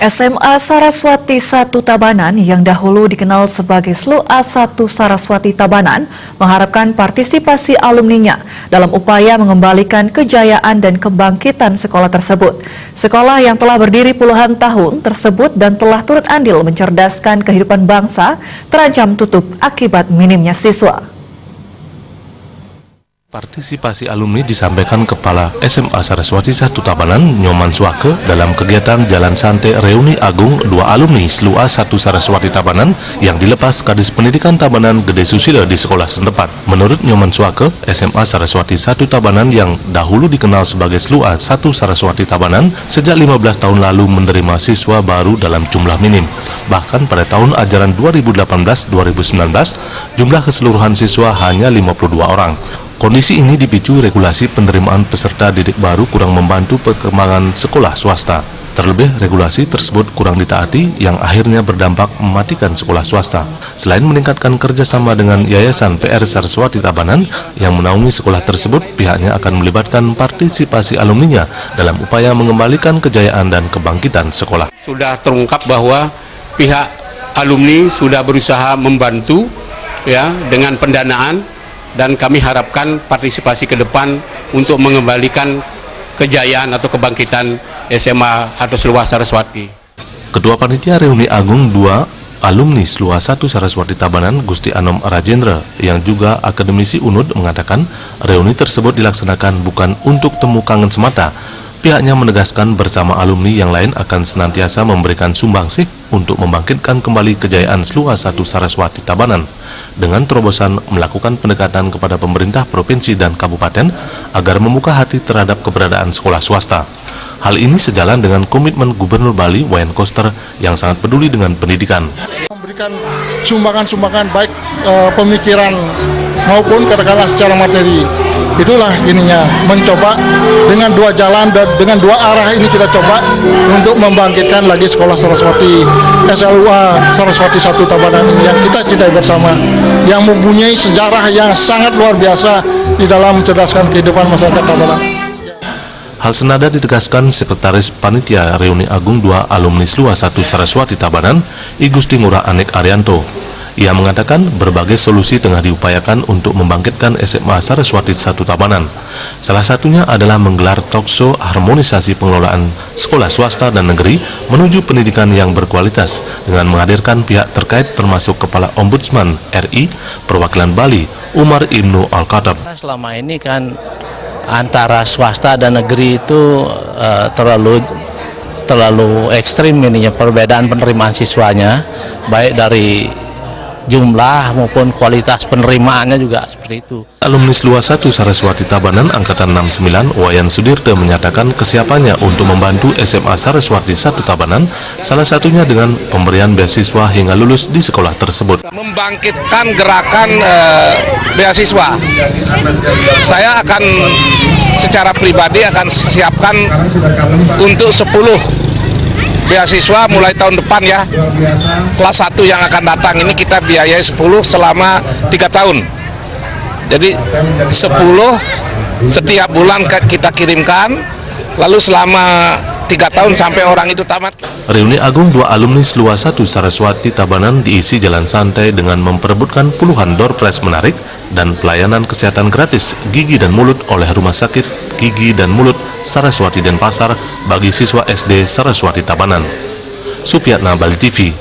SMA Saraswati 1 Tabanan yang dahulu dikenal sebagai SLUA 1 Saraswati Tabanan mengharapkan partisipasi alumninya dalam upaya mengembalikan kejayaan dan kebangkitan sekolah tersebut. Sekolah yang telah berdiri puluhan tahun tersebut dan telah turut andil mencerdaskan kehidupan bangsa terancam tutup akibat minimnya siswa. Partisipasi alumni disampaikan Kepala SMA Saraswati 1 Tabanan, Nyoman Suake, dalam kegiatan Jalan Santai Reuni Agung 2 alumni SLUA 1 Saraswati Tabanan yang dilepas Kadis Pendidikan Tabanan Gede Susila di sekolah setempat. Menurut Nyoman Suake, SMA Saraswati 1 Tabanan yang dahulu dikenal sebagai SLUA 1 Saraswati Tabanan sejak 15 tahun lalu menerima siswa baru dalam jumlah minim. Bahkan pada tahun ajaran 2018-2019, jumlah keseluruhan siswa hanya 52 orang. Kondisi ini dipicu regulasi penerimaan peserta didik baru kurang membantu perkembangan sekolah swasta. Terlebih, regulasi tersebut kurang ditaati yang akhirnya berdampak mematikan sekolah swasta. Selain meningkatkan kerjasama dengan Yayasan PR Saraswati Tabanan yang menaungi sekolah tersebut, pihaknya akan melibatkan partisipasi alumninya dalam upaya mengembalikan kejayaan dan kebangkitan sekolah. Sudah terungkap bahwa pihak alumni sudah berusaha membantu ya dengan pendanaan, dan kami harapkan partisipasi ke depan untuk mengembalikan kejayaan atau kebangkitan SMA atau SLUA Saraswati. Ketua Panitia Reuni Agung 2 alumni SLUA 1 Saraswati Tabanan, Gusti Anom Rajendra, yang juga akademisi UNUD, mengatakan reuni tersebut dilaksanakan bukan untuk temu kangen semata. Pihaknya menegaskan bersama alumni yang lain akan senantiasa memberikan sumbangsih untuk membangkitkan kembali kejayaan SLUA 1 Saraswati Tabanan dengan terobosan melakukan pendekatan kepada pemerintah provinsi dan kabupaten agar membuka hati terhadap keberadaan sekolah swasta. Hal ini sejalan dengan komitmen Gubernur Bali, Wayan Koster, yang sangat peduli dengan pendidikan. Memberikan sumbangan-sumbangan baik pemikiran maupun katakanlah secara materi. Itulah ininya, mencoba dengan dua jalan dan dengan dua arah ini kita coba untuk membangkitkan lagi sekolah Saraswati SLUA Saraswati 1 Tabanan ini yang kita cintai bersama, yang mempunyai sejarah yang sangat luar biasa di dalam mencerdaskan kehidupan masyarakat Tabanan. Hal senada ditegaskan Sekretaris Panitia Reuni Agung 2 alumni SLUA 1 Saraswati Tabanan, I Gusti Ngurah Anik Arianto. Ia mengatakan berbagai solusi tengah diupayakan untuk membangkitkan SMA Saraswati 1 Tabanan. Salah satunya adalah menggelar talkshow harmonisasi pengelolaan sekolah swasta dan negeri menuju pendidikan yang berkualitas dengan menghadirkan pihak terkait termasuk Kepala Ombudsman RI, Perwakilan Bali, Umar Ibnu Al-Khattab. Selama ini kan antara swasta dan negeri itu terlalu ekstrim ininya perbedaan penerimaan siswanya, baik dari jumlah maupun kualitas penerimaannya juga seperti itu. Alumni SLUA 1 Saraswati Tabanan Angkatan 69, Wayan Sudirte, menyatakan kesiapannya untuk membantu SMA Saraswati 1 Tabanan, salah satunya dengan pemberian beasiswa hingga lulus di sekolah tersebut. Membangkitkan gerakan beasiswa, saya akan secara pribadi akan siapkan untuk 10 beasiswa mulai tahun depan ya. Kelas 1 yang akan datang ini kita biayai 10 selama 3 tahun. Jadi 10 setiap bulan kita kirimkan, lalu selama 3 tahun sampai orang itu tamat. Reuni Agung 2 alumni SLUA 1 Saraswati Tabanan diisi jalan santai dengan memperebutkan puluhan door prize menarik dan pelayanan kesehatan gratis gigi dan mulut oleh Rumah Sakit Gigi dan Mulut Saraswati Denpasar bagi siswa SD Saraswati Tabanan. Supiatna, Bali TV.